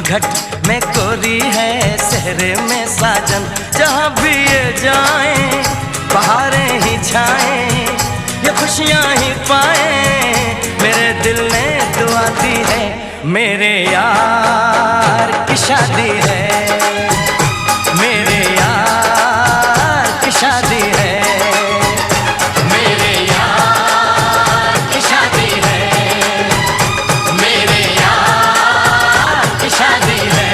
घट में कोरी है, सहरे में साजन। जहाँ भी ये जाएं बहारें ही छाएं, ये खुशियाँ ही पाएं। मेरे दिल ने दुआ दी है, मेरे यार की शादी है, मेरे यार की शादी है, मेरे यार की शादी है, मेरे यार की शादी है।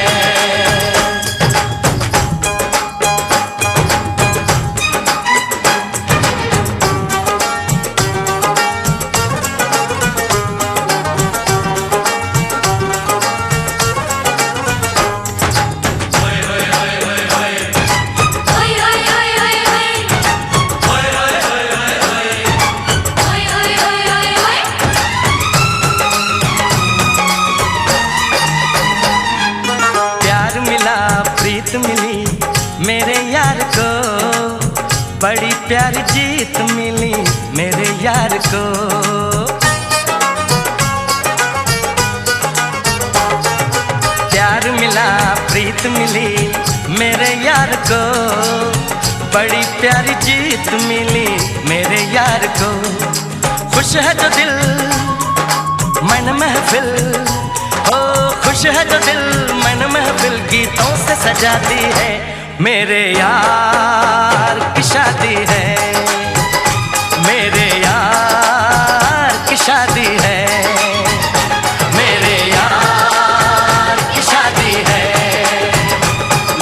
प्रीत मिली मेरे यार को, बड़ी प्यारी जीत मिली मेरे यार को। प्यार मिला प्रीत मिली मेरे यार को, बड़ी प्यारी जीत मिली मेरे यार को। खुश है जो दिल मन महफिल, हो खुश है जो दिल मन महफिल गीतों से सजाती है। मेरे यार की शादी है, मेरे यार की शादी है, मेरे यार की शादी है,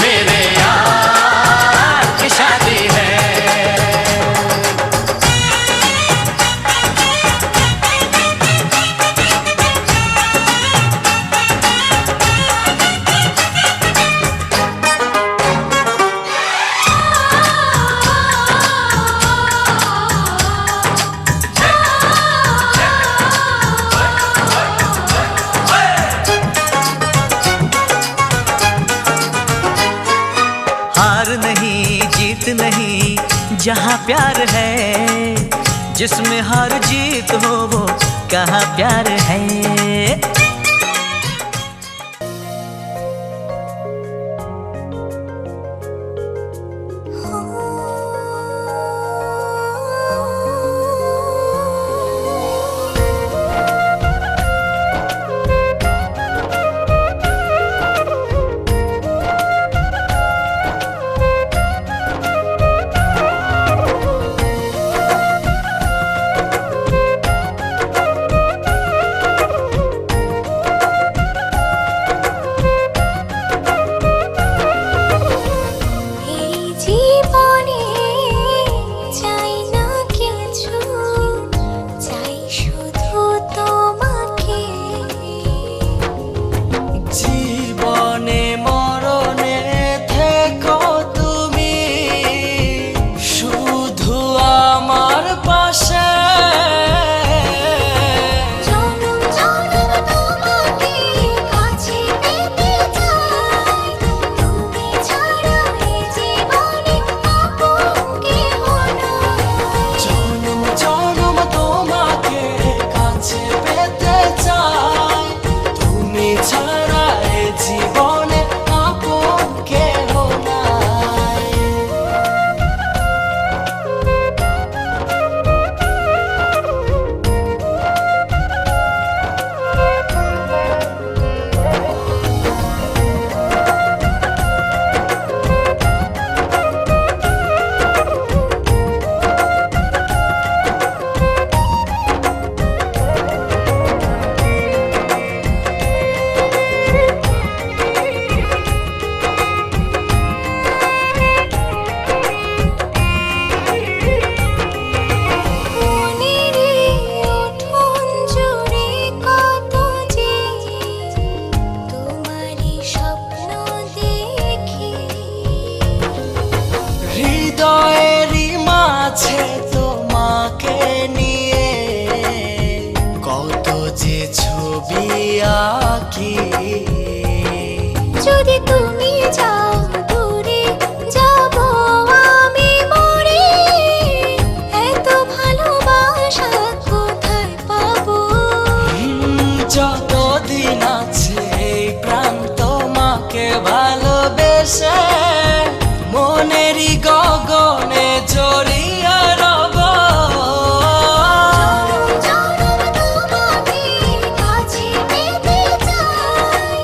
मेरे यार की शादी है। हार नहीं जीत नहीं जहाँ प्यार है, जिसमें हार जीत हो वो कहाँ प्यार है। যদি তুমি যাও দূরে যাব আমি মরে, এত ভালোবাসা কোথায় পাবো? যতদিন আছে এই প্রান্ত ভালোবেসে মনেরই গগনে জড়িয়ে রব। জনম তোমাকে কাছে পেতে চাই,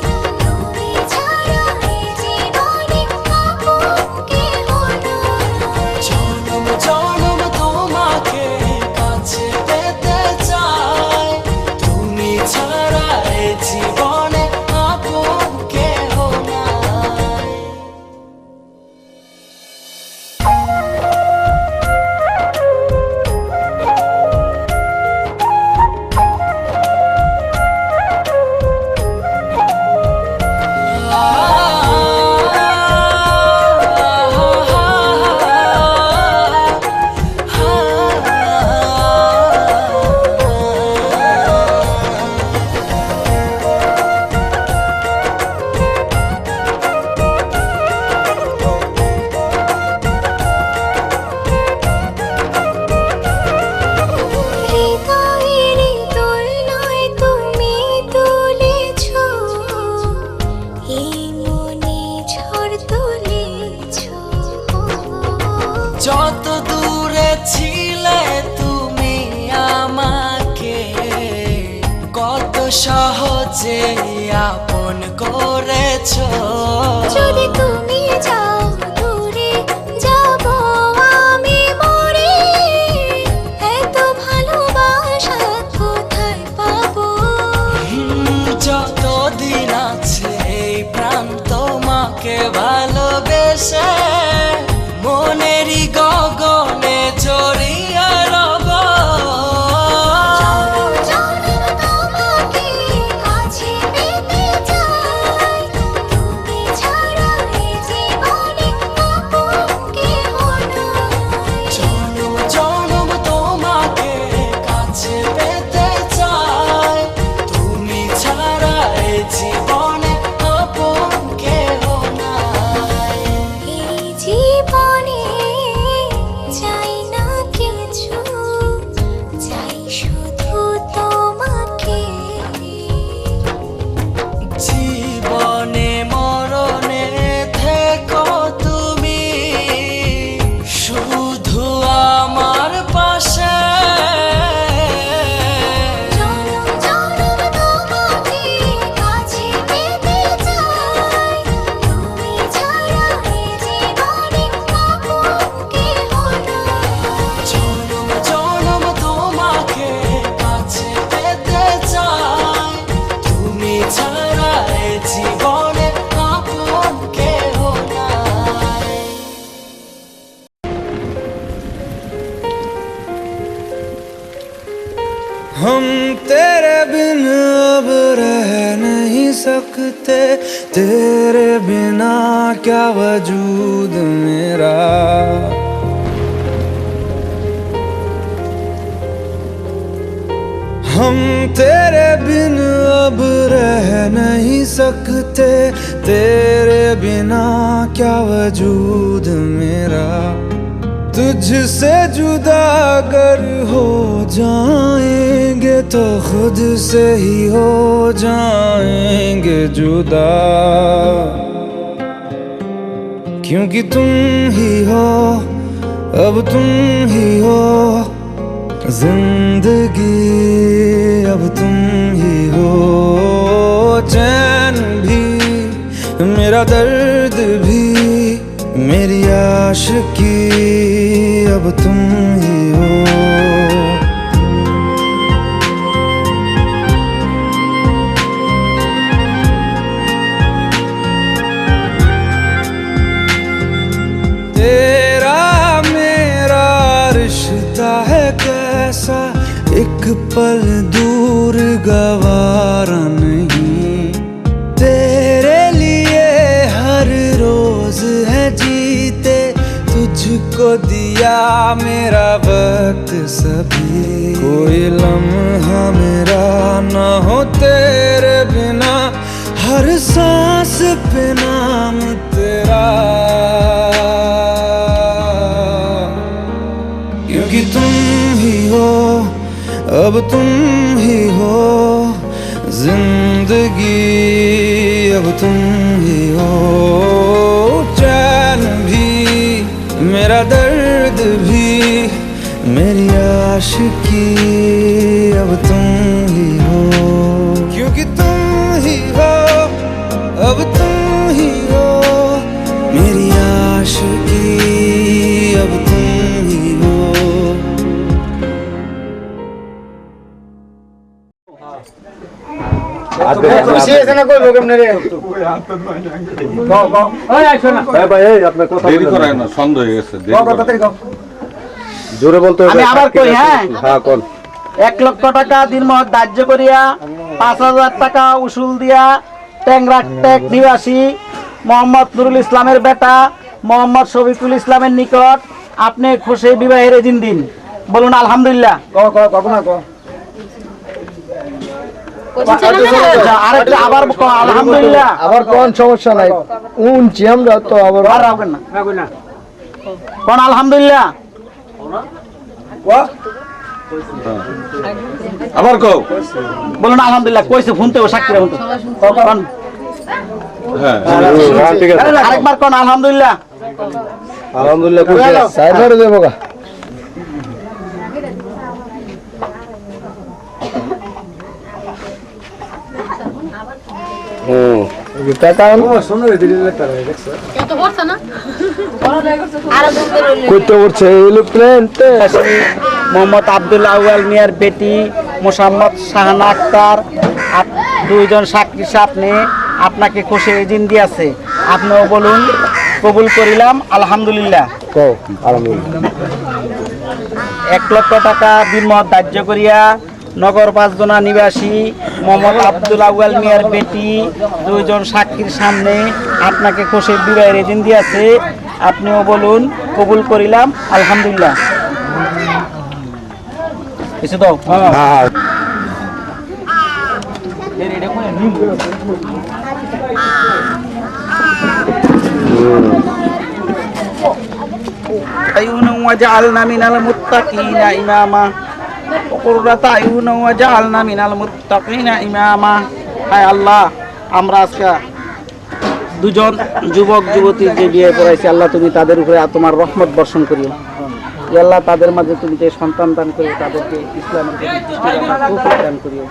তুমি ছাড়া এই জীবনে আপন কেহ নাই। জনম জনম তোমাকে কাছে পেতে চাই, তুমি ছাড়া এ জীবনে আপন কেহ নাই। হৃদয়ের দোলনায় তুমি তুলেছ, এই মনে ঝড় তুলেছ। যত দূরে ছিলে তুমি আমাকে কত সহজে আপন করেছো। যদি তুমি যাও দূরে, যাব আমি মরে। এত ভালোবাসা কোথায় পাবো? যতদিন আছে এই প্রাণ তোমাকে ভালোবেসে মনেরই গগনে জড়িয়ে রব। জনম জনম তোমাকে কাছে পেতে চাই, তুমি ছাড়া এই জীবনে আপন কেহ নাই। জনম জনম তোমাকে কাছে পেতে চাই, তুমি ছাড়া এ জীবনে আপন কেহ নাই। এই জীবনে চাই না কিছু, চাই শুধু তোমাকে। জীবনে মরণে থেকো তুমি শুধু আমার পাশে। জনম জনম তোমাকে কাছে পেতে চাই, তুমি ছাড়া এই জীবনে আপন কেহ নাই। জনম জনম তোমাকে কাছে পেতে চাই, তুমি ছাড়া এ জীবনে আপন কেহ নাই। हम तेरे बिन अब रह नहीं सकते, तेरे बिना क्या वजूद मेरा। हम तेरे बिन अब रह नहीं सकते, तेरे बिना क्या वजूद मेरा। तुझसे जुदा अगर हो जाएंगे तो खुद से ही हो जाएंगे जुदा। क्योंकि तुम ही हो, अब तुम ही हो जिंदगी, अब तुम ही हो चैन भी, मेरा दर्द भी, मेरी आशिकी, अब तुम ही हो। तेरा मेरा रिश्ता है कैसा, एक पल दूर गवारा नहीं। तेरे लिए हर रोज है जीते, तुझको दिया मेरा वक्त सभी। कोई लम्हा मेरा ना हो तेरे बिना, हर सांस पे नाम तेरा। क्योंकि तुम ही हो, अब तुम ही हो जिंदगी, अब तुम ही हो मेरी आशिकी अब तुम ही हो, क्योंकि तुम ही हो, अब तुम ही हो, मेरी आशिकी अब तुम ही हो। দেরি করায় না, সন্দেহ হয়ে গেছে। জোরে বলতে হবে। আমি আবার কই, হ্যাঁ? হ্যাঁ কোন 1 লক্ষ টাকা দিনমহৎ ধার্য করিয়া 5,000 টাকা উসুল দিয়া ট্যাংরা টেক নিবাসী মোহাম্মদ নুরুল ইসলামের বেটা মোহাম্মদ শফিকুল ইসলামের নিকট আপনি খুশি বিবাহের এজিন দিন। বলুন আলহামদুলিল্লাহ। আচ্ছা, আরেকটা আবার আলহামদুলিল্লাহ। আবার কোন সমস্যা নাই, উনছি আমরা তো আবার আর রাখবেন না, কোন আলহামদুলিল্লাহ। আবার কও। বলুন আলহামদুলিল্লাহ। কইছে ফোন তো সাক্ষী রাখুন তো। কোন? হ্যাঁ ঠিক আছে। আরেকবার কোন আলহামদুলিল্লাহ। আলহামদুলিল্লাহ খুশি সাইবার দেব গা। মোহাম্মদ আব্দুল আউয়াল মিয়ার বেটি মোসাম্মদ শাহানা আক্তার, দুইজন সাক্ষী সামনে আপনাকে খুশি এজিন দিয়েছে। আপনিও বলুন কবুল করিলাম আলহামদুলিল্লাহ। 1 লক্ষ টাকা দিনমহৎ ধার্য করিয়া নগর 5 নিবাসী মোহাম্মদ আব্দুল আউয়াল মিয়ার বেটি দুইজন সাক্ষীর সামনে আপনাকে খুশি বিবাহের এজিন দিয়েছে। আপনিও বলুন কবুল করিলাম আলহামদুলিল্লাহ। কিছু দাও। আইউনা ওয়াজআলনা মিনাল মুত্তাকিনা ইমামা ওকুররাতা আইউনা ওয়াজআলনা মিনাল মুত্তাকিনা ইমামা। হায় আল্লাহ, আমরা আজকে দুজন যুবক যুবতীর যে বিয়ে করাইছি, আল্লাহ তুমি তাদের উপরে তোমার রহমত বর্ষণ করিও। ইয়া আল্লাহ, তাদের মাঝে তুমি যে সন্তান দান করিও, তাদেরকে ইসলামের প্রতি দৃষ্টি রাখার তৌফিক দান করিও।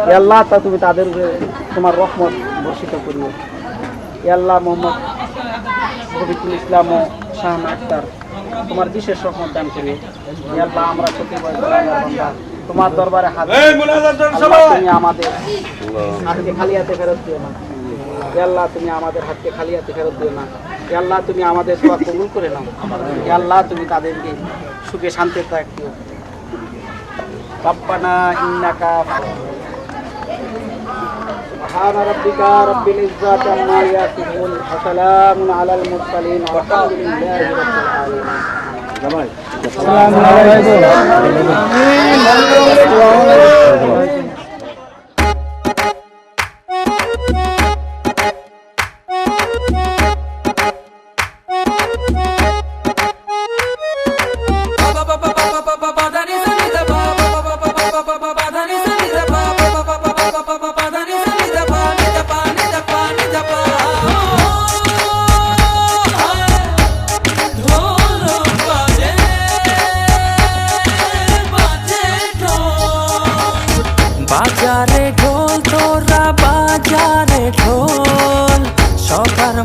ইয়া আল্লাহ, তা তুমি তাদের উপরে তোমার রহমত বর্ষিত করিও। ইয়া আল্লাহ, মোহাম্মদ শফিকুল ইসলাম ও শাহানা আক্তার তোমার বিশেষ রহমত দান করিও। ইয়া আল্লাহ, আমরা সত্যি তোমার দরবারে হাত, আল্লাহ, তুমি আমাদের হাতকে খালি হাতে ফেরত দিও না। ইয়া আল্লাহ, তুমি আমাদের হাতকে খালি হাতে ফেরত দিও না। ইয়া আল্লাহ, তুমি আমাদের দোয়া কবুল করে নাও। ইয়া আল্লাহ, তুমি তাদেরকে সুখে শান্তিতে রাখিও। রব্বানা ইন্নাকা সুবহানা রাব্বিকা রাব্বিল ইজ্জাতি আম্মা ইয়াসিফুন ওয়া সালামুন আলাল মুরসালিন ওয়ালহামদুলিল্লাহি রাব্বিল আলামিন। আসসালামু আলাইকুম। বাজারে ঢোল তোরা বাজারে ঢোল সবার